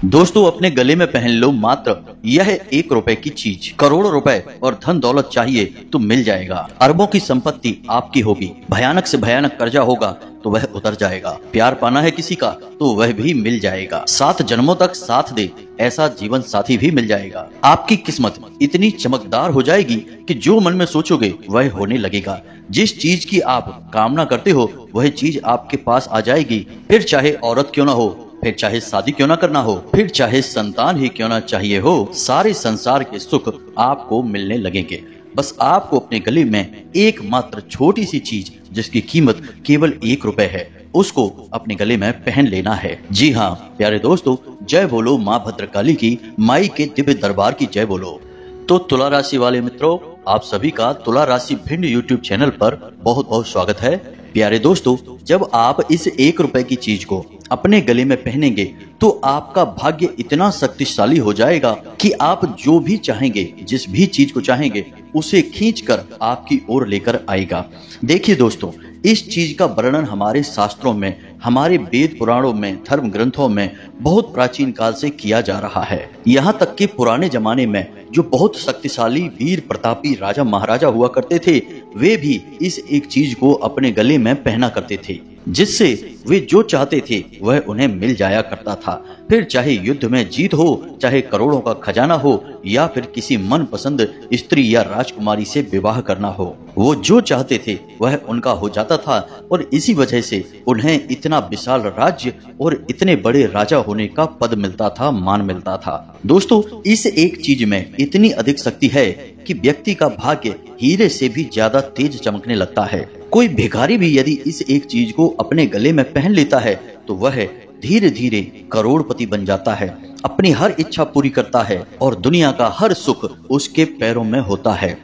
दोस्तों अपने गले में पहन लो मात्र यह 1 रुपए की चीज। करोड़ों रुपए और धन दौलत चाहिए तो मिल जाएगा। अरबों की संपत्ति आपकी होगी। भयानक से भयानक कर्जा होगा तो वह उतर जाएगा। प्यार पाना है किसी का तो वह भी मिल जाएगा। 7 जन्मों तक साथ दे ऐसा जीवन साथी भी मिल जाएगा। आपकी किस्मत इतनी चमकदार हो जाएगी कि जो मन में सोचोगे वह होने लगेगा। जिस चीज की आप कामना करते हो वह चीज आपके पास आ जाएगी। फिर चाहे औरत क्यों ना हो, फिर चाहे शादी क्यों ना करना हो, फिर चाहे संतान ही क्यों ना चाहिए हो, सारे संसार के सुख आपको मिलने लगेंगे। बस आपको अपने गले में एकमात्र छोटी सी चीज जिसकी कीमत केवल 1 रुपए है उसको अपने गले में पहन लेना है। जी हाँ प्यारे दोस्तों, जय बोलो माँ भद्रकाली की, माई के दिव्य दरबार की जय बोलो। तो तुला राशि वाले मित्रों, आप सभी का तुला राशि भिंड यूट्यूब चैनल पर बहुत बहुत स्वागत है। प्यारे दोस्तों, जब आप इस 1 रुपए की चीज को अपने गले में पहनेंगे तो आपका भाग्य इतना शक्तिशाली हो जाएगा कि आप जो भी चाहेंगे, जिस भी चीज को चाहेंगे उसे खींचकर आपकी ओर लेकर आएगा। देखिए दोस्तों, इस चीज का वर्णन हमारे शास्त्रों में, हमारे वेद पुराणों में, धर्म ग्रंथों में बहुत प्राचीन काल से किया जा रहा है। यहाँ तक कि पुराने जमाने में जो बहुत शक्तिशाली वीर प्रतापी राजा महाराजा हुआ करते थे वे भी इस एक चीज को अपने गले में पहना करते थे, जिससे वे जो चाहते थे वह उन्हें मिल जाया करता था। फिर चाहे युद्ध में जीत हो, चाहे करोड़ों का खजाना हो, या फिर किसी मनपसंद स्त्री या राजकुमारी से विवाह करना हो, वो जो चाहते थे वह उनका हो जाता था। और इसी वजह से उन्हें इतना विशाल राज्य और इतने बड़े राजा होने का पद मिलता था, मान मिलता था। दोस्तों, इस एक चीज में इतनी अधिक शक्ति है कि व्यक्ति का भाग्य हीरे से भी ज्यादा तेज चमकने लगता है। कोई भिखारी भी यदि इस एक चीज को अपने गले में पहन लेता है तो वह धीरे धीरे करोड़पति बन जाता है, अपनी हर इच्छा पूरी करता है और दुनिया का हर सुख उसके पैरों में होता है।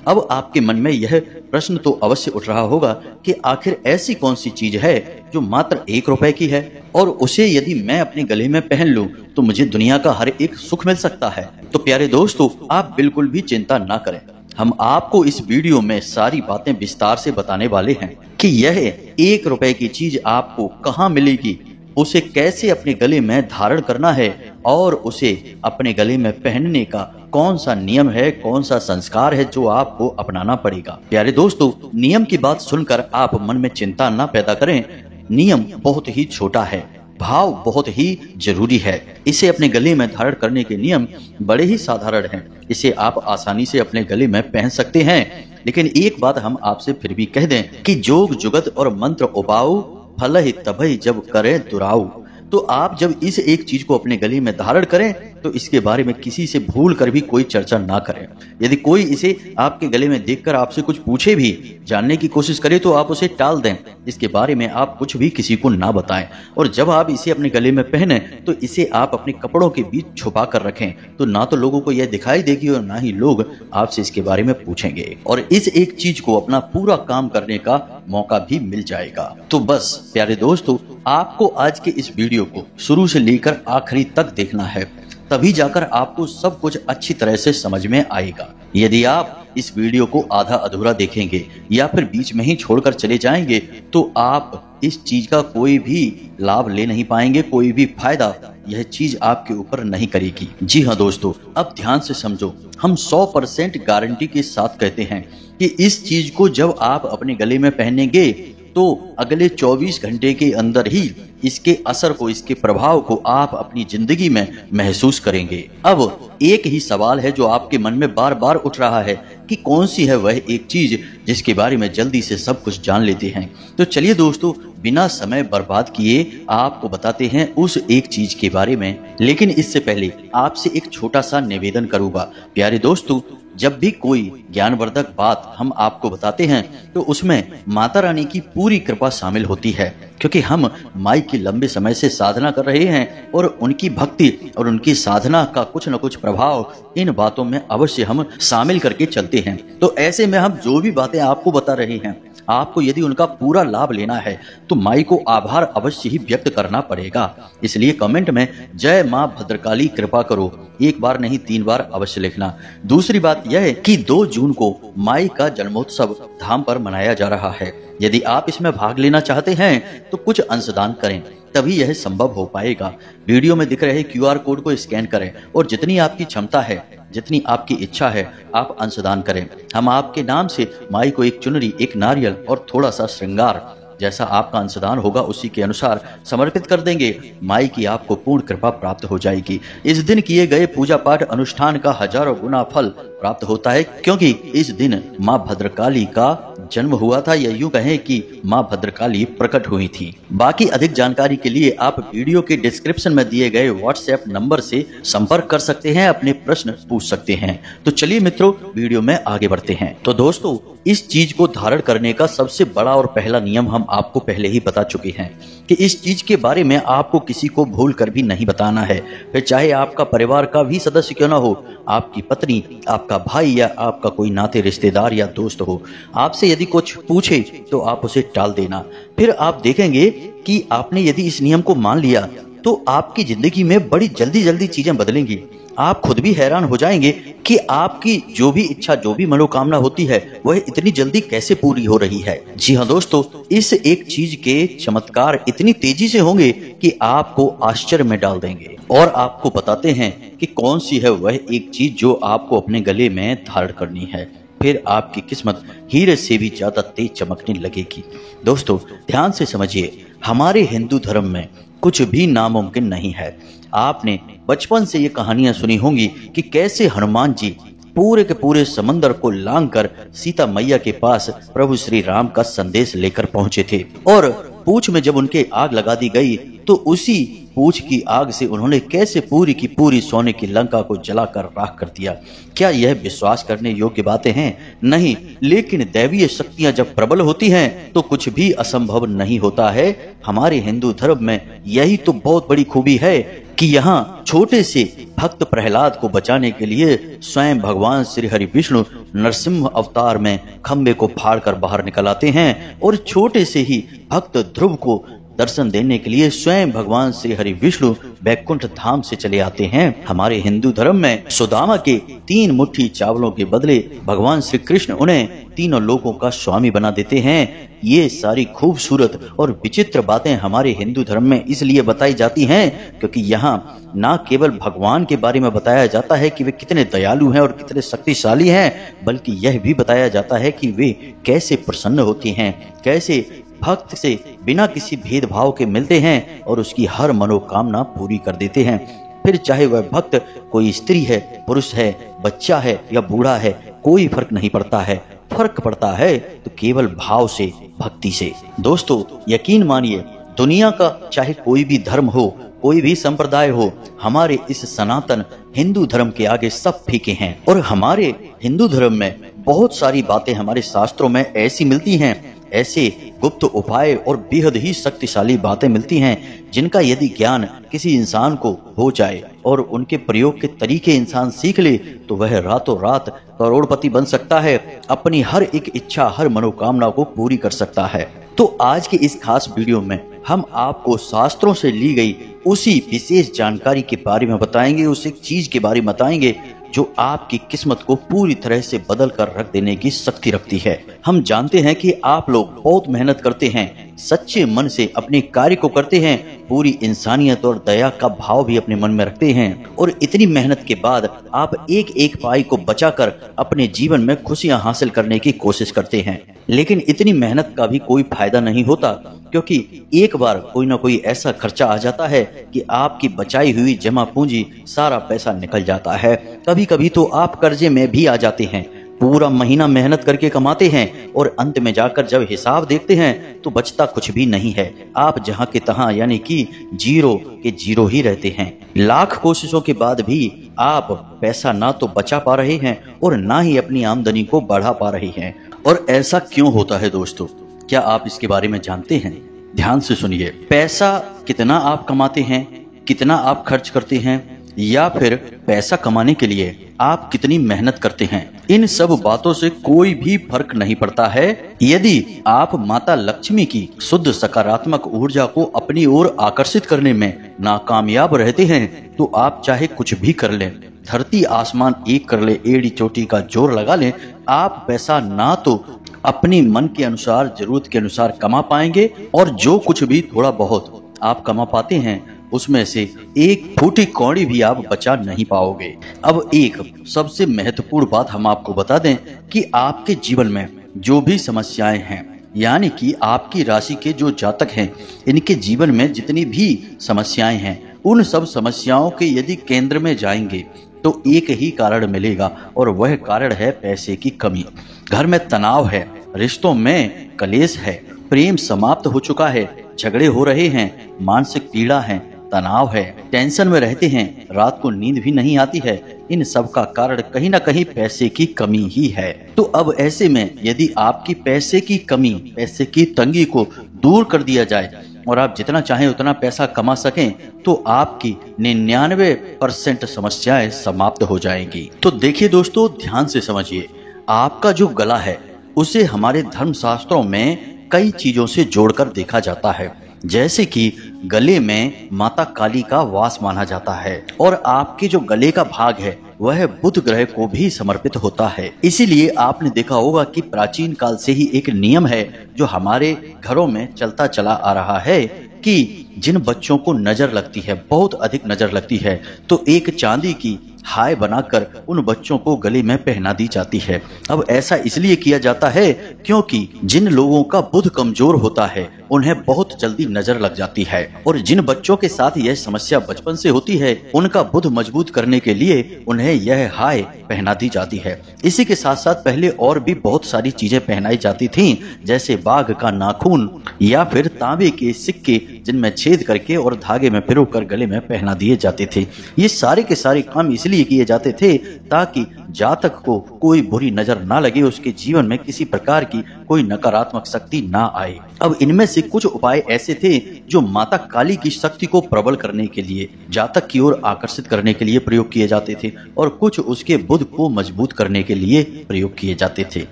अब आपके मन में यह प्रश्न तो अवश्य उठ रहा होगा कि आखिर ऐसी कौन सी चीज है जो मात्र 1 रुपए की है और उसे यदि मैं अपने गले में पहन लूं तो मुझे दुनिया का हर एक सुख मिल सकता है। तो प्यारे दोस्तों, आप बिल्कुल भी चिंता ना करें, हम आपको इस वीडियो में सारी बातें विस्तार से बताने वाले हैं कि यह 1 रुपए की चीज आपको कहाँ मिलेगी, उसे कैसे अपने गले में धारण करना है और उसे अपने गले में पहनने का कौन सा नियम है, कौन सा संस्कार है जो आपको अपनाना पड़ेगा। प्यारे दोस्तों, नियम की बात सुनकर आप मन में चिंता ना पैदा करें। नियम बहुत ही छोटा है, भाव बहुत ही जरूरी है। इसे अपने गले में धारण करने के नियम बड़े ही साधारण हैं। इसे आप आसानी से अपने गले में पहन सकते हैं। लेकिन एक बात हम आपसे फिर भी कह दें कि जोग जुगत और मंत्र उपाऊ, फल ही तभई जब करे दुराऊ। तो आप जब इस एक चीज को अपने गले में धारण करें तो इसके बारे में किसी से भूल कर भी कोई चर्चा ना करें। यदि कोई इसे आपके गले में देखकर आपसे कुछ पूछे भी, जानने की कोशिश करे, तो आप उसे टाल दें। इसके बारे में आप कुछ भी किसी को ना बताएं। और जब आप इसे अपने गले में पहने तो इसे आप अपने कपड़ों के बीच छुपा कर रखें, तो ना तो लोगों को यह दिखाई देगी और ना ही लोग आपसे इसके बारे में पूछेंगे और इस एक चीज को अपना पूरा काम करने का मौका भी मिल जाएगा। तो बस प्यारे दोस्तों, आपको आज के इस वीडियो को शुरू से लेकर आखिरी तक देखना है, तभी जाकर आपको सब कुछ अच्छी तरह से समझ में आएगा। यदि आप इस वीडियो को आधा अधूरा देखेंगे या फिर बीच में ही छोड़कर चले जाएंगे तो आप इस चीज का कोई भी लाभ ले नहीं पाएंगे, कोई भी फायदा यह चीज आपके ऊपर नहीं करेगी। जी हाँ दोस्तों, अब ध्यान से समझो, हम 100% गारंटी के साथ कहते हैं कि इस चीज को जब आप अपने गले में पहनेंगे तो अगले 24 घंटे के अंदर ही इसके असर को, इसके प्रभाव को आप अपनी जिंदगी में महसूस करेंगे। अब एक ही सवाल है जो आपके मन में बार बार उठ रहा है कि कौन सी है वह एक चीज जिसके बारे में जल्दी से सब कुछ जान लेते हैं। तो चलिए दोस्तों, बिना समय बर्बाद किए आपको बताते हैं उस एक चीज के बारे में। लेकिन इससे पहले आपसे एक छोटा सा निवेदन करूंगा। प्यारे दोस्तों, जब भी कोई ज्ञानवर्धक बात हम आपको बताते हैं तो उसमें माता रानी की पूरी कृपा शामिल होती है, क्योंकि हम माई की लंबे समय से साधना कर रहे हैं और उनकी भक्ति और उनकी साधना का कुछ न कुछ प्रभाव इन बातों में अवश्य हम शामिल करके चलते हैं। तो ऐसे में हम जो भी बातें आपको बता रहे हैं, आपको यदि उनका पूरा लाभ लेना है तो माई को आभार अवश्य ही व्यक्त करना पड़ेगा। इसलिए कमेंट में जय माँ भद्रकाली कृपा करो 1 बार नहीं 3 बार अवश्य लिखना। दूसरी बात यह है कि 2 जून को माई का जन्मोत्सव धाम पर मनाया जा रहा है। यदि आप इसमें भाग लेना चाहते हैं तो कुछ अंशदान करें। तभी यह संभव हो पाएगा। वीडियो में दिख रहे QR कोड को स्कैन करें और जितनी आपकी क्षमता है, जितनी आपकी इच्छा है, आप अंशदान करें। हम आपके नाम से माई को एक चुनरी, एक नारियल और थोड़ा सा श्रृंगार, जैसा आपका अंशदान होगा उसी के अनुसार समर्पित कर देंगे। माई की आपको पूर्ण कृपा प्राप्त हो जाएगी। इस दिन किए गए पूजा पाठ अनुष्ठान का हजारों गुना फल प्राप्त होता है, क्योंकि इस दिन माँ भद्रकाली का जन्म हुआ था, या यूं कहें कि माँ भद्रकाली प्रकट हुई थी। बाकी अधिक जानकारी के लिए आप वीडियो के डिस्क्रिप्शन में दिए गए व्हाट्सएप नंबर से संपर्क कर सकते हैं, अपने प्रश्न पूछ सकते हैं। तो चलिए मित्रों, वीडियो में आगे बढ़ते हैं। तो दोस्तों, इस चीज को धारण करने का सबसे बड़ा और पहला नियम हम आपको पहले ही बता चुके हैं कि इस चीज के बारे में आपको किसी को भूल कर भी नहीं बताना है। फिर चाहे आपका परिवार का भी सदस्य क्यों ना हो, आपकी पत्नी, आपका भाई या आपका कोई नाते रिश्तेदार या दोस्त हो, आपसे यदि कुछ पूछे तो आप उसे टाल देना। फिर आप देखेंगे कि आपने यदि इस नियम को मान लिया तो आपकी जिंदगी में बड़ी जल्दी जल्दी चीजें बदलेंगी। आप खुद भी हैरान हो जाएंगे कि आपकी जो भी इच्छा, जो भी मनोकामना होती है, वह इतनी जल्दी कैसे पूरी हो रही है। जी हाँ दोस्तों, इस एक चीज के चमत्कार इतनी तेजी से होंगे कि आपको आश्चर्य में डाल देंगे। और आपको बताते हैं कि कौन सी है वह एक चीज जो आपको अपने गले में धारण करनी है। फिर आपकी किस्मत हीरे से भी ज्यादा तेज चमकने लगेगी। दोस्तों ध्यान से समझिए, हमारे हिंदू धर्म में कुछ भी नामुमकिन नहीं है। आपने बचपन से ये कहानियां सुनी होंगी कि कैसे हनुमान जी पूरे के पूरे समंदर को लांघकर सीता मैया के पास प्रभु श्री राम का संदेश लेकर पहुंचे थे, और पूंछ में जब उनके आग लगा दी गई तो उसी पूंछ की आग से उन्होंने कैसे पूरी की पूरी सोने की लंका को जलाकर राख कर दिया। क्या यह विश्वास करने योग्य बातें हैं? नहीं, लेकिन दैवीय शक्तियां जब प्रबल होती हैं तो कुछ भी असंभव नहीं होता है। हमारे हिंदू धर्म में यही तो बहुत बड़ी खूबी है कि यहाँ छोटे से भक्त प्रहलाद को बचाने के लिए स्वयं भगवान श्री हरि विष्णु नरसिंह अवतार में खंबे को फाड़कर बाहर निकल आते हैं, और छोटे से ही भक्त ध्रुव को दर्शन देने के लिए स्वयं भगवान श्री हरि विष्णु बैकुंठ धाम से चले आते हैं। हमारे हिंदू धर्म में सुदामा के 3 मुट्ठी चावलों के बदले भगवान श्री कृष्ण उन्हें तीनों लोगों का स्वामी बना देते हैं। ये सारी खूबसूरत और विचित्र बातें हमारे हिंदू धर्म में इसलिए बताई जाती हैं क्योंकि यहाँ न केवल भगवान के बारे में बताया जाता है कि वे कितने दयालु हैं और कितने शक्तिशाली हैं, बल्कि यह भी बताया जाता है कि वे कैसे प्रसन्न होती हैं, कैसे भक्त से बिना किसी भेदभाव के मिलते हैं और उसकी हर मनोकामना पूरी कर देते हैं। फिर चाहे वह भक्त कोई स्त्री है, पुरुष है, बच्चा है या बूढ़ा है, कोई फर्क नहीं पड़ता है। फर्क पड़ता है तो केवल भाव से, भक्ति से। दोस्तों यकीन मानिए, दुनिया का चाहे कोई भी धर्म हो, कोई भी संप्रदाय हो, हमारे इस सनातन हिंदू धर्म के आगे सब फीके हैं। और हमारे हिंदू धर्म में बहुत सारी बातें हमारे शास्त्रों में ऐसी मिलती हैं, ऐसे गुप्त उपाय और बेहद ही शक्तिशाली बातें मिलती हैं जिनका यदि ज्ञान किसी इंसान को हो जाए और उनके प्रयोग के तरीके इंसान सीख ले तो वह रातों रात करोड़पति बन सकता है, अपनी हर एक इच्छा, हर मनोकामना को पूरी कर सकता है। तो आज के इस खास वीडियो में हम आपको शास्त्रों से ली गई उसी विशेष जानकारी के बारे में बताएंगे, उस एक चीज के बारे में बताएंगे जो आपकी किस्मत को पूरी तरह से बदल कर रख देने की शक्ति रखती है। हम जानते हैं कि आप लोग बहुत मेहनत करते हैं, सच्चे मन से अपने कार्य को करते हैं, पूरी इंसानियत और दया का भाव भी अपने मन में रखते हैं, और इतनी मेहनत के बाद आप एक एक पाई को बचाकर अपने जीवन में खुशियां हासिल करने की कोशिश करते हैं। लेकिन इतनी मेहनत का भी कोई फायदा नहीं होता, क्योंकि एक बार कोई ना कोई ऐसा खर्चा आ जाता है कि आपकी बचाई हुई जमा पूंजी सारा पैसा निकल जाता है। कभी कभी तो आप कर्जे में भी आ जाते हैं, पूरा महीना मेहनत करके कमाते हैं और अंत में जाकर जब हिसाब देखते हैं तो बचता कुछ भी नहीं है। आप जहां के तहां यानी कि जीरो के जीरो ही रहते हैं। लाख कोशिशों के बाद भी आप पैसा ना तो बचा पा रहे हैं और ना ही अपनी आमदनी को बढ़ा पा रहे हैं। और ऐसा क्यों होता है दोस्तों, क्या आप इसके बारे में जानते हैं? ध्यान से सुनिए। पैसा कितना आप कमाते हैं, कितना आप खर्च करते हैं, या फिर पैसा कमाने के लिए आप कितनी मेहनत करते हैं, इन सब बातों से कोई भी फर्क नहीं पड़ता है। यदि आप माता लक्ष्मी की शुद्ध सकारात्मक ऊर्जा को अपनी ओर आकर्षित करने में नाकामयाब रहते हैं तो आप चाहे कुछ भी कर लें, धरती आसमान एक कर ले, एड़ी चोटी का जोर लगा लें, आप पैसा ना तो अपनी मन के अनुसार, जरूरत के अनुसार कमा पाएंगे, और जो कुछ भी थोड़ा बहुत आप कमा पाते हैं उसमें से एक फूटी कौड़ी भी आप बचा नहीं पाओगे। अब एक सबसे महत्वपूर्ण बात हम आपको बता दें कि आपके जीवन में जो भी समस्याएं हैं, यानी कि आपकी राशि के जो जातक हैं, इनके जीवन में जितनी भी समस्याएं हैं, उन सब समस्याओं के यदि केंद्र में जाएंगे तो एक ही कारण मिलेगा और वह कारण है पैसे की कमी। घर में तनाव है, रिश्तों में कलेश है, प्रेम समाप्त हो चुका है, झगड़े हो रहे हैं, मानसिक पीड़ा है, तनाव है, टेंशन में रहते हैं, रात को नींद भी नहीं आती है। इन सब का कारण कहीं ना कहीं पैसे की कमी ही है। तो अब ऐसे में यदि आपकी पैसे की कमी, पैसे की तंगी को दूर कर दिया जाए और आप जितना चाहें उतना पैसा कमा सकें तो आपकी 99% समस्याएं समाप्त हो जाएंगी। तो देखिए दोस्तों, ध्यान से समझिए, आपका जो गला है उसे हमारे धर्मशास्त्रों में कई चीजों से जोड़कर देखा जाता है। जैसे कि गले में माता काली का वास माना जाता है और आपके जो गले का भाग है वह बुध ग्रह को भी समर्पित होता है। इसीलिए आपने देखा होगा कि प्राचीन काल से ही एक नियम है जो हमारे घरों में चलता चला आ रहा है कि जिन बच्चों को नजर लगती है, बहुत अधिक नजर लगती है, तो एक चांदी की हाय बनाकर उन बच्चों को गले में पहना दी जाती है। अब ऐसा इसलिए किया जाता है क्योंकि जिन लोगों का बुध कमजोर होता है उन्हें बहुत जल्दी नजर लग जाती है और जिन बच्चों के साथ यह समस्या बचपन से होती है उनका बुध मजबूत करने के लिए उन्हें यह हाय पहना दी जाती है। इसी के साथ साथ पहले और भी बहुत सारी चीजें पहनाई जाती थीं, जैसे बाघ का नाखून या फिर तांबे के सिक्के जिनमें छेद करके और धागे में पिरोकर गले में पहना दिए जाते थे। ये सारे के सारे काम इसलिए किए जाते थे ताकि जातक को कोई बुरी नजर ना लगे, उसके जीवन में किसी प्रकार की कोई नकारात्मक शक्ति ना आए। अब इनमें से कुछ उपाय ऐसे थे जो माता काली की शक्ति को प्रबल करने के लिए, जातक की ओर आकर्षित करने के लिए प्रयोग किए जाते थे और कुछ उसके बुध को मजबूत करने के लिए प्रयोग किए जाते थे।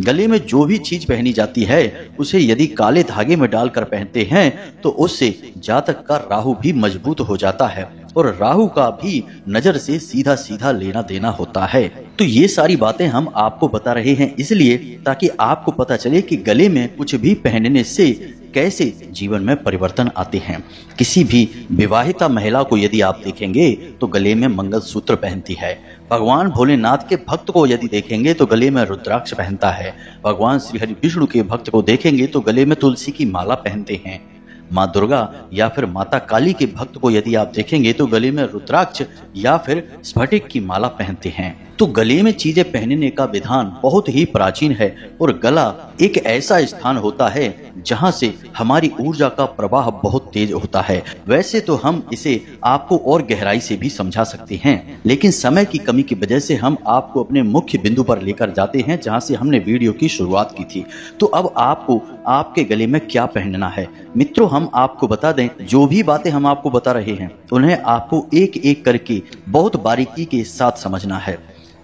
गले में जो भी चीज पहनी जाती है उसे यदि काले धागे में डालकर पहनते हैं तो उससे जातक का राहु भी मजबूत हो जाता है और राहु का भी नजर से सीधा सीधा लेना देना होता है। तो ये सारी बातें हम आपको बता रहे हैं इसलिए ताकि आपको पता चले कि गले में कुछ भी पहनने से कैसे जीवन में परिवर्तन आते हैं। किसी भी विवाहिता महिला को यदि आप देखेंगे तो गले में मंगलसूत्र पहनती है। भगवान भोलेनाथ के भक्त को यदि देखेंगे तो गले में रुद्राक्ष पहनता है। भगवान श्री हरि विष्णु के भक्त को देखेंगे तो गले में तुलसी की माला पहनते हैं। माँ दुर्गा या फिर माता काली के भक्त को यदि आप देखेंगे तो गले में रुद्राक्ष या फिर स्फटिक की माला पहनते हैं। तो गले में चीजें पहनने का विधान बहुत ही प्राचीन है और गला एक ऐसा स्थान होता है जहां से हमारी ऊर्जा का प्रवाह बहुत तेज होता है। वैसे तो हम इसे आपको और गहराई से भी समझा सकते हैं, लेकिन समय की कमी की वजह से हम आपको अपने मुख्य बिंदु पर लेकर जाते हैं जहां से हमने वीडियो की शुरुआत की थी। तो अब आपको आपके गले में क्या पहनना है मित्रों, हम आपको बता दें। जो भी बातें हम आपको बता रहे हैं उन्हें आपको एक एक करके बहुत बारीकी के साथ समझना है।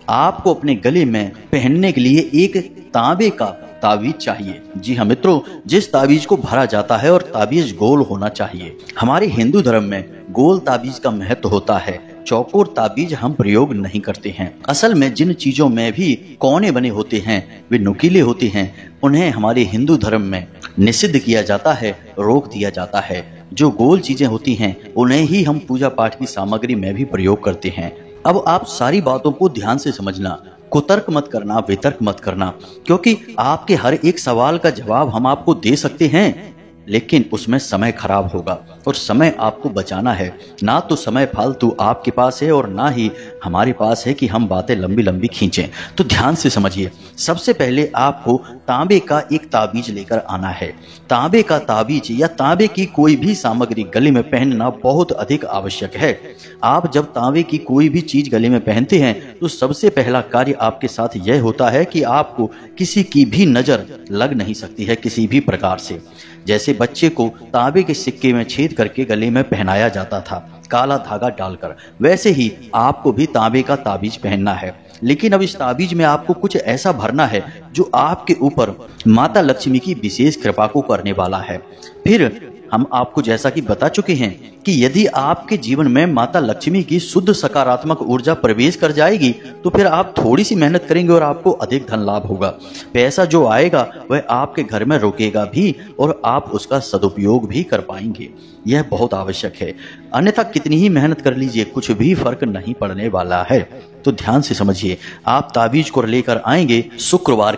आपको अपने गले में पहनने के लिए एक तांबे का ताबीज चाहिए। जी हाँ मित्रों, जिस ताबीज को भरा जाता है और ताबीज गोल होना चाहिए। हमारे हिंदू धर्म में गोल ताबीज का महत्व होता है, चौकोर ताबीज हम प्रयोग नहीं करते हैं। असल में जिन चीजों में भी कोने बने होते हैं वे नुकीले होते हैं, उन्हें हमारे हिंदू धर्म में निषिद्ध किया जाता है, रोक दिया जाता है। जो गोल चीजें होती हैं उन्हें ही हम पूजा पाठ की सामग्री में भी प्रयोग करते हैं। अब आप सारी बातों को ध्यान से समझना, कुतर्क मत करना, वितर्क मत करना, क्योंकि आपके हर एक सवाल का जवाब हम आपको दे सकते हैं लेकिन उसमें समय खराब होगा और समय आपको बचाना है। ना तो समय फालतू आपके पास है और ना ही हमारे पास है कि हम बातें लंबी लंबी खींचें। तो ध्यान से समझिए, सबसे पहले आपको तांबे का एक ताबीज लेकर आना है। तांबे का ताबीज या तांबे की कोई भी सामग्री गले में पहनना बहुत अधिक आवश्यक है। आप जब तांबे की कोई भी चीज गले में पहनते हैं तो सबसे पहला कार्य आपके साथ यह होता है कि आपको किसी की भी नजर लग नहीं सकती है किसी भी प्रकार से। जैसे बच्चे को तांबे के सिक्के में छेद करके गले में पहनाया जाता था काला धागा डालकर, वैसे ही आपको भी तांबे का ताबीज पहनना है। लेकिन अब इस ताबीज में आपको कुछ ऐसा भरना है जो आपके ऊपर माता लक्ष्मी की विशेष कृपा को करने वाला है। फिर हम आपको जैसा कि बता चुके हैं कि यदि आपके जीवन में माता लक्ष्मी की शुद्ध सकारात्मक ऊर्जा प्रवेश कर जाएगी तो फिर आप थोड़ी सी मेहनत करेंगे और आपको अधिक धन लाभ होगा। पैसा जो आएगा वह आपके घर में रुकेगा भी और आप उसका सदुपयोग भी कर पाएंगे। यह बहुत आवश्यक है, अन्यथा कितनी ही मेहनत कर लीजिए कुछ भी फर्क नहीं पड़ने वाला है। तो ध्यान से समझिए, आप ताबीज को लेकर आएंगे शुक्रवार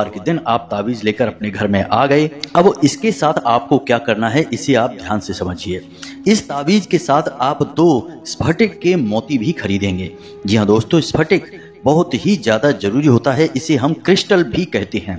के दिन आप ताबीज लेकर अपने घर में आ गए। अब इसके साथ आपको क्या करना है इसे आप ध्यान से समझिए। इस ताबीज के साथ आप 2 स्फटिक के मोती भी खरीदेंगे। जी हाँ दोस्तों, स्फटिक बहुत ही ज्यादा जरूरी होता है, इसे हम क्रिस्टल भी कहते हैं।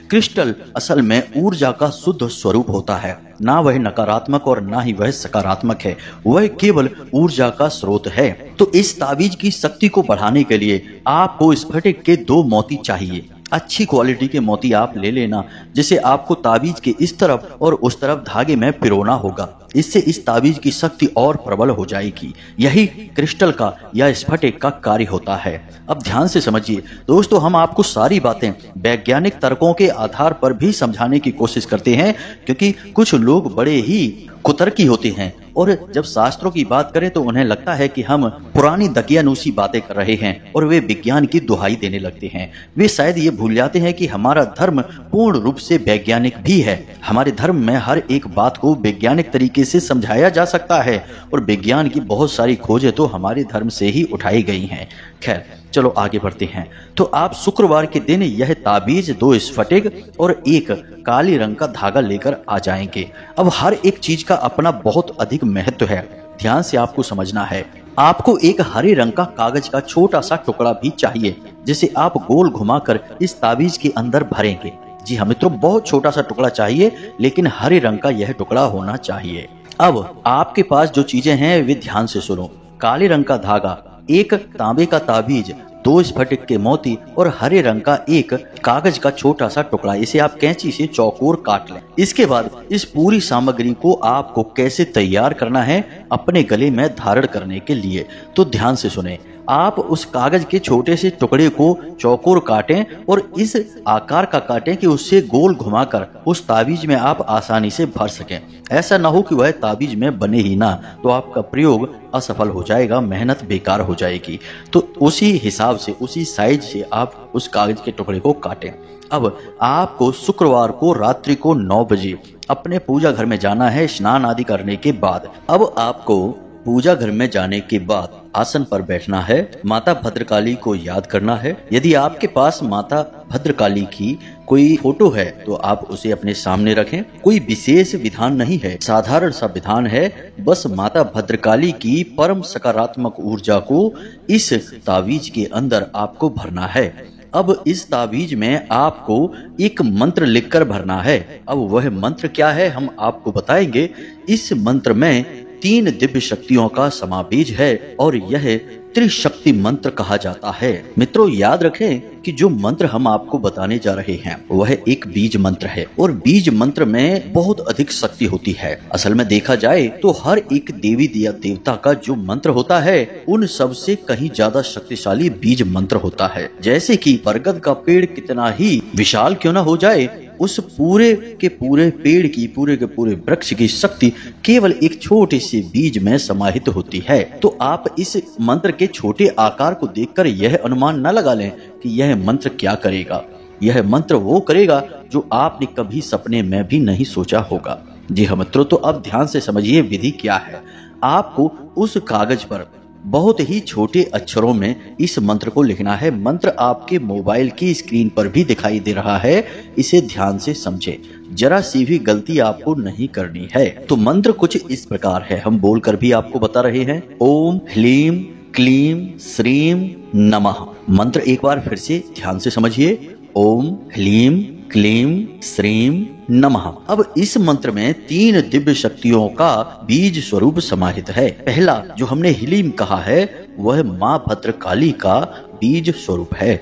क्रिस्टल असल में ऊर्जा का शुद्ध स्वरूप होता है, ना वह नकारात्मक और ना ही वह सकारात्मक है, वह केवल ऊर्जा का स्रोत है। तो इस ताबीज की शक्ति को बढ़ाने के लिए आपको स्फटिक के 2 मोती चाहिए। अच्छी क्वालिटी के मोती आप ले लेना, जिसे आपको ताबीज के इस तरफ और उस तरफ धागे में पिरोना होगा। इससे इस ताबीज की शक्ति और प्रबल हो जाएगी। यही क्रिस्टल का या स्फटिक का कार्य होता है। अब ध्यान से समझिए दोस्तों, हम आपको सारी बातें वैज्ञानिक तर्कों के आधार पर भी समझाने की कोशिश करते हैं, क्योंकि कुछ लोग बड़े ही कुतर्की होते हैं और जब शास्त्रों की बात करें तो उन्हें लगता है कि हम पुरानी दकियानूसी बातें कर रहे हैं और वे विज्ञान की दुहाई देने लगते हैं। वे शायद ये भूल जाते हैं कि हमारा धर्म पूर्ण रूप से वैज्ञानिक भी है। हमारे धर्म में हर एक बात को वैज्ञानिक तरीके से समझाया जा सकता है और विज्ञान की बहुत सारी खोजें तो हमारे धर्म से ही उठाई गई हैं। खैर चलो आगे बढ़ते हैं। तो आप शुक्रवार के दिन यह ताबीज 2 स्फटिक और 1 काले रंग का धागा लेकर आ जाएंगे। अब हर एक चीज का अपना बहुत अधिक महत्व है, ध्यान से आपको समझना है। आपको एक हरे रंग का कागज का छोटा सा टुकड़ा भी चाहिए, जिसे आप गोल घुमाकर इस ताबीज के अंदर भरेंगे। जी हाँ मित्रों, बहुत छोटा सा टुकड़ा चाहिए, लेकिन हरे रंग का यह टुकड़ा होना चाहिए। अब आपके पास जो चीजें हैं वे ध्यान से सुनो। काले रंग का धागा, 1 तांबे का ताबीज, 2 स्फटिक के मोती और हरे रंग का 1 कागज का छोटा सा टुकड़ा। इसे आप कैंची से चौकोर काट लें। इसके बाद इस पूरी सामग्री को आपको कैसे तैयार करना है अपने गले में धारण करने के लिए, तो ध्यान से सुने। आप उस कागज के छोटे से टुकड़े को चौकोर काटें और इस आकार का काटें कि उससे गोल घुमाकर उस ताबीज में आप आसानी से भर सकें। ऐसा ना हो कि वह ताबीज में बने ही ना, तो आपका प्रयोग असफल हो जाएगा, मेहनत बेकार हो जाएगी। तो उसी हिसाब से, उसी साइज से आप उस कागज के टुकड़े को काटें। अब आपको शुक्रवार को रात्रि को 9 बजे अपने पूजा घर में जाना है स्नान आदि करने के बाद। अब आपको पूजा घर में जाने के बाद आसन पर बैठना है, माता भद्रकाली को याद करना है। यदि आपके पास माता भद्रकाली की कोई फोटो है तो आप उसे अपने सामने रखें। कोई विशेष विधान नहीं है, साधारण सा विधान है। बस माता भद्रकाली की परम सकारात्मक ऊर्जा को इस ताबीज के अंदर आपको भरना है। अब इस ताबीज में आपको एक मंत्र लिखकर भरना है। अब वह मंत्र क्या है हम आपको बताएंगे। इस मंत्र में 3 दिव्य शक्तियों का समावेश है और यह त्रिशक्ति मंत्र कहा जाता है। मित्रों याद रखें कि जो मंत्र हम आपको बताने जा रहे हैं वह एक बीज मंत्र है और बीज मंत्र में बहुत अधिक शक्ति होती है। असल में देखा जाए तो हर एक देवी या देवता का जो मंत्र होता है उन सब से कहीं ज्यादा शक्तिशाली बीज मंत्र होता है। जैसे कि बरगद का पेड़ कितना ही विशाल क्यों न हो जाए, उस पूरे के पूरे पेड़ की, पूरे के पूरे वृक्ष की शक्ति केवल एक छोटे से बीज में समाहित होती है। तो आप इस मंत्र के छोटे आकार को देखकर यह अनुमान न लगा लें कि यह मंत्र क्या करेगा। यह मंत्र वो करेगा जो आपने कभी सपने में भी नहीं सोचा होगा। जी हाँ मित्रों, तो अब ध्यान से समझिए विधि क्या है। आपको उस कागज पर बहुत ही छोटे अक्षरों में इस मंत्र को लिखना है। मंत्र आपके मोबाइल की स्क्रीन पर भी दिखाई दे रहा है, इसे ध्यान से समझे, जरा सी भी गलती आपको नहीं करनी है। तो मंत्र कुछ इस प्रकार है, हम बोलकर भी आपको बता रहे हैं। ओम ह्लीम क्लीम श्रीम नमः। मंत्र एक बार फिर से ध्यान से समझिए। ओम ह्लीम क्लीम श्रीम नमः। अब इस मंत्र में 3 दिव्य शक्तियों का बीज स्वरूप समाहित है। पहला जो हमने ह्लीम कहा है वह माँ भद्रकाली का बीज स्वरूप है।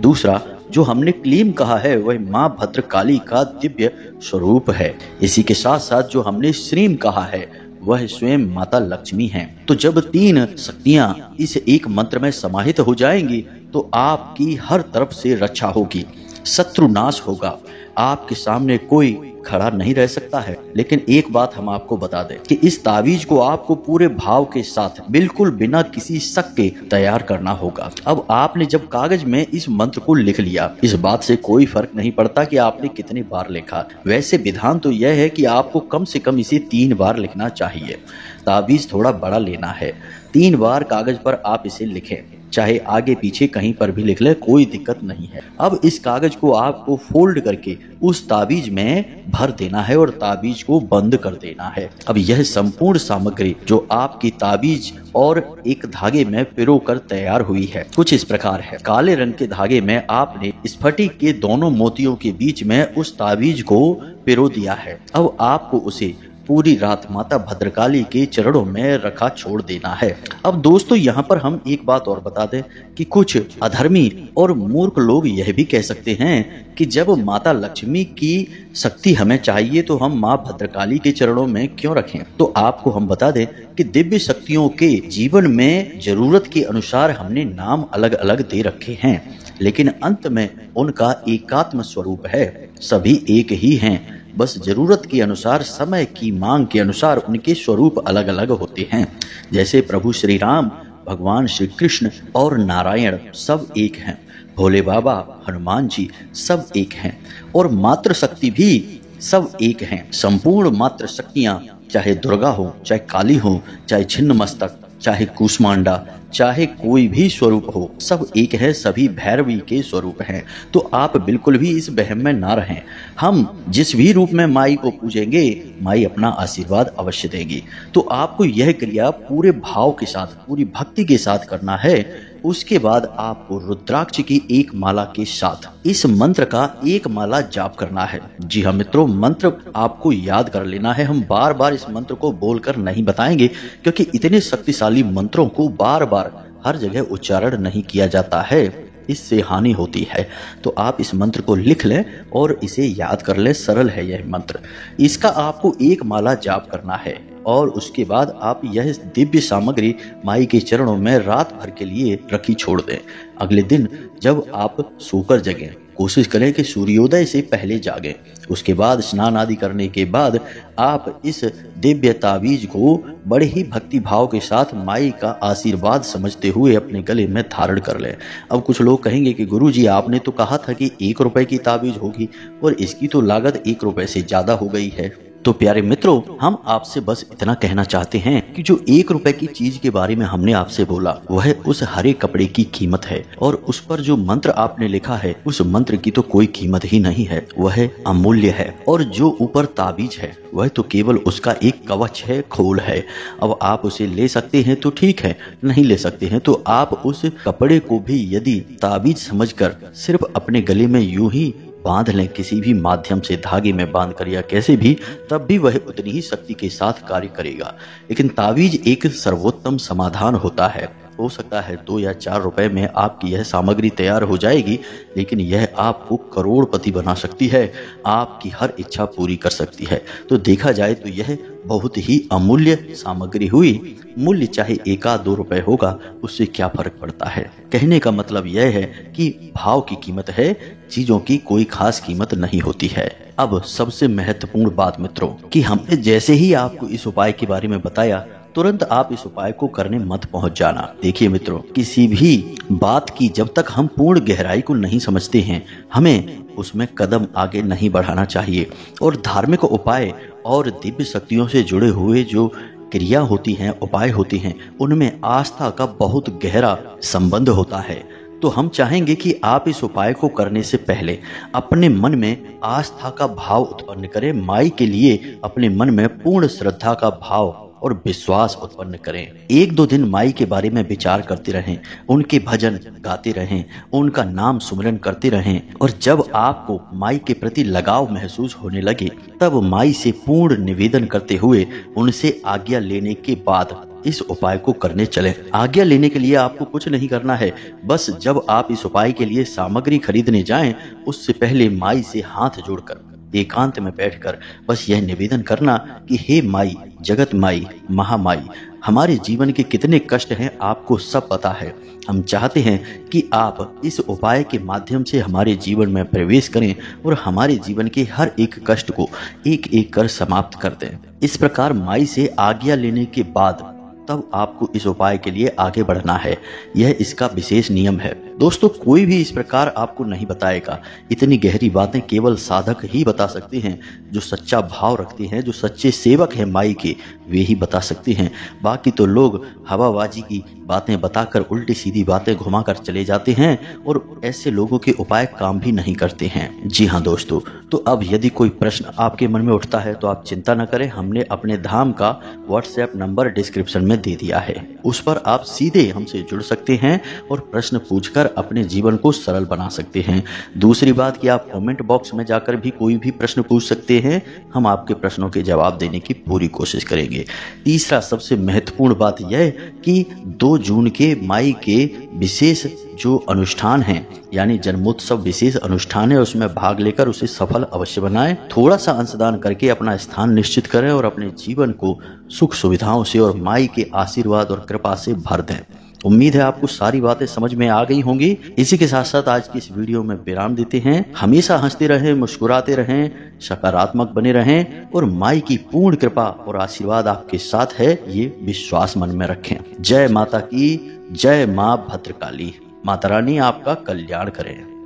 दूसरा जो हमने क्लीम कहा है वह माँ भद्रकाली का दिव्य स्वरूप है। इसी के साथ साथ जो हमने श्रीम कहा है वह स्वयं माता लक्ष्मी हैं। तो जब 3 शक्तियां इस एक मंत्र में समाहित हो जाएंगी तो आपकी हर तरफ से रक्षा होगी, शत्रु नाश होगा, आपके सामने कोई खड़ा नहीं रह सकता है। लेकिन एक बात हम आपको बता दें कि इस ताबीज को आपको पूरे भाव के साथ बिल्कुल बिना किसी शक के तैयार करना होगा। अब आपने जब कागज में इस मंत्र को लिख लिया, इस बात से कोई फर्क नहीं पड़ता कि आपने कितनी बार लिखा। वैसे विधान तो यह है कि आपको कम से कम इसे 3 बार लिखना चाहिए। ताबीज थोड़ा बड़ा लेना है। 3 बार कागज पर आप इसे लिखें, चाहे आगे पीछे कहीं पर भी लिख ले, कोई दिक्कत नहीं है। अब इस कागज को आपको फोल्ड करके उस ताबीज में भर देना है और ताबीज को बंद कर देना है। अब यह संपूर्ण सामग्री जो आपकी ताबीज और एक धागे में पिरो कर तैयार हुई है कुछ इस प्रकार है। काले रंग के धागे में आपने स्फटिक के दोनों मोतियों के बीच में उस ताबीज को पिरो दिया है। अब आपको उसे पूरी रात माता भद्रकाली के चरणों में रखा छोड़ देना है। अब दोस्तों यहाँ पर हम एक बात और बता दें कि कुछ अधर्मी और मूर्ख लोग यह भी कह सकते हैं कि जब माता लक्ष्मी की शक्ति हमें चाहिए तो हम माँ भद्रकाली के चरणों में क्यों रखें। तो आपको हम बता दें कि दिव्य शक्तियों के जीवन में जरूरत के अनुसार हमने नाम अलग अलग दे रखे हैं, लेकिन अंत में उनका एकात्म स्वरूप है। सभी एक ही हैं, बस जरूरत के अनुसार, समय की मांग के अनुसार उनके स्वरूप अलग अलग होते हैं। जैसे प्रभु श्री राम, भगवान श्री कृष्ण और नारायण सब एक हैं। भोले बाबा, हनुमान जी सब एक हैं और मातृ शक्ति भी सब एक हैं। संपूर्ण मातृ शक्तियां, चाहे दुर्गा हो, चाहे काली हो, चाहे छिन्न मस्तक, चाहे कूष्मांडा, चाहे कोई भी स्वरूप हो, सब एक है, सभी भैरवी के स्वरूप हैं। तो आप बिल्कुल भी इस वहम में ना रहें। हम जिस भी रूप में माई को पूजेंगे, माई अपना आशीर्वाद अवश्य देगी। तो आपको यह क्रिया पूरे भाव के साथ, पूरी भक्ति के साथ करना है। उसके बाद आपको रुद्राक्ष की एक माला के साथ इस मंत्र का एक माला जाप करना है। जी हाँ मित्रों, मंत्र आपको याद कर लेना है। हम बार बार इस मंत्र को बोलकर नहीं बताएंगे, क्योंकि इतने शक्तिशाली मंत्रों को बार बार हर जगह उच्चारण नहीं किया जाता है, इससे हानि होती है। तो आप इस मंत्र को लिख लें और इसे याद कर लें। सरल है यह मंत्र। इसका आपको एक माला जाप करना है और उसके बाद आप यह दिव्य सामग्री माई के चरणों में रात भर के लिए रखी छोड़ दें। अगले दिन जब आप सोकर जगें, कोशिश करें कि सूर्योदय से पहले जागें। उसके बाद स्नान आदि करने के बाद आप इस दिव्य ताबीज को बड़े ही भक्ति भाव के साथ माई का आशीर्वाद समझते हुए अपने गले में धारण कर लें। अब कुछ लोग कहेंगे कि गुरुजी आपने तो कहा था कि 1 रुपए की ताबीज होगी और इसकी तो लागत 1 रुपए से ज्यादा हो गई है। तो प्यारे मित्रों, हम आपसे बस इतना कहना चाहते हैं कि जो 1 रुपए की चीज के बारे में हमने आपसे बोला, वह उस हरे कपड़े की कीमत है और उस पर जो मंत्र आपने लिखा है, उस मंत्र की तो कोई कीमत ही नहीं है, वह अमूल्य है। और जो ऊपर ताबीज है, वह तो केवल उसका एक कवच है, खोल है। अब आप उसे ले सकते हैं तो ठीक है, नहीं ले सकते हैं तो आप उस कपड़े को भी यदि ताबीज समझकर सिर्फ अपने गले में यूं ही बांध लें, किसी भी माध्यम से धागे में बांध कर या कैसे भी, तब भी वह उतनी ही शक्ति के साथ कार्य करेगा। लेकिन ताबीज एक सर्वोत्तम समाधान होता है। हो सकता है 2 या 4 रुपए में आपकी यह सामग्री तैयार हो जाएगी, लेकिन यह आपको करोड़पति बना सकती है, आपकी हर इच्छा पूरी कर सकती है। तो देखा जाए तो यह बहुत ही अमूल्य सामग्री हुई। मूल्य चाहे 1-2 रुपए होगा, उससे क्या फर्क पड़ता है। कहने का मतलब यह है कि भाव की कीमत है, चीजों की कोई खास कीमत नहीं होती है। अब सबसे महत्वपूर्ण बात मित्रों, कि हमने जैसे ही आपको इस उपाय के बारे में बताया, तुरंत आप इस उपाय को करने मत पहुंच जाना। देखिए मित्रों, किसी भी बात की जब तक हम पूर्ण गहराई को नहीं समझते हैं, हमें उसमें कदम आगे नहीं बढ़ाना चाहिए। और धार्मिक उपाय और दिव्य शक्तियों से जुड़े हुए जो क्रिया होती हैं, उपाय होते हैं, उनमें आस्था का बहुत गहरा संबंध होता है। तो हम चाहेंगे कि आप इस उपाय को करने से पहले अपने मन में आस्था का भाव उत्पन्न करें। माई के लिए अपने मन में पूर्ण श्रद्धा का भाव और विश्वास उत्पन्न करें। 1-2 दिन माई के बारे में विचार करते रहें, उनके भजन गाते रहें, उनका नाम सुमिरन करते रहें। और जब आपको माई के प्रति लगाव महसूस होने लगे, तब माई से पूर्ण निवेदन करते हुए उनसे आज्ञा लेने के बाद इस उपाय को करने चलें। आज्ञा लेने के लिए आपको कुछ नहीं करना है। बस जब आप इस उपाय के लिए सामग्री खरीदने जाएं, उससे पहले माई से हाथ जोड़कर एकांत में बैठकर बस यह निवेदन करना कि हे माई, जगत माई, महामाई, हमारे जीवन के कितने कष्ट हैं आपको सब पता है। हम चाहते हैं कि आप इस उपाय के माध्यम से हमारे जीवन में प्रवेश करें और हमारे जीवन के हर एक कष्ट को एक एक कर समाप्त कर दें। इस प्रकार माई से आज्ञा लेने के बाद तब आपको इस उपाय के लिए आगे बढ़ना है। यह इसका विशेष नियम है। दोस्तों, कोई भी इस प्रकार आपको नहीं बताएगा। इतनी गहरी बातें केवल साधक ही बता सकते हैं, जो सच्चा भाव रखते हैं, जो सच्चे सेवक हैं माई के, वे ही बता सकते हैं। बाकी तो लोग हवाबाजी की बातें बताकर उल्टी सीधी बातें घुमाकर चले जाते हैं और ऐसे लोगों के उपाय काम भी नहीं करते हैं। जी हाँ दोस्तों, तो अब यदि कोई प्रश्न आपके मन में उठता है तो आप चिंता न करें। हमने अपने धाम का व्हाट्सएप नंबर डिस्क्रिप्शन में दे दिया है। उस पर आप सीधे हमसे जुड़ सकते हैं और प्रश्न पूछकर अपने जीवन को सरल बना सकते हैं। दूसरी बात कि आप कमेंट बॉक्स में जाकर भी कोई भी प्रश्न पूछ सकते हैं। हम आपके प्रश्नों के जवाब देने की पूरी कोशिश करेंगे। तीसरा सबसे महत्वपूर्ण बात यह कि 2 जून के माई के विशेष जो अनुष्ठान हैं, यानी जन्मोत्सव विशेष अनुष्ठान है, उसमें भाग लेकर उसे सफल अवश्य बनाएं। थोड़ा सा अंशदान करके अपना स्थान निश्चित करें और अपने जीवन को सुख सुविधाओं से और माई के आशीर्वाद और कृपा से भर दें। उम्मीद है आपको सारी बातें समझ में आ गई होंगी। इसी के साथ साथ आज की इस वीडियो में विराम देते हैं। हमेशा हंसते रहें, मुस्कुराते रहें, सकारात्मक बने रहें और माई की पूर्ण कृपा और आशीर्वाद आपके साथ है, ये विश्वास मन में रखें। जय माता की, जय माँ भद्रकाली। माता रानी आपका कल्याण करें।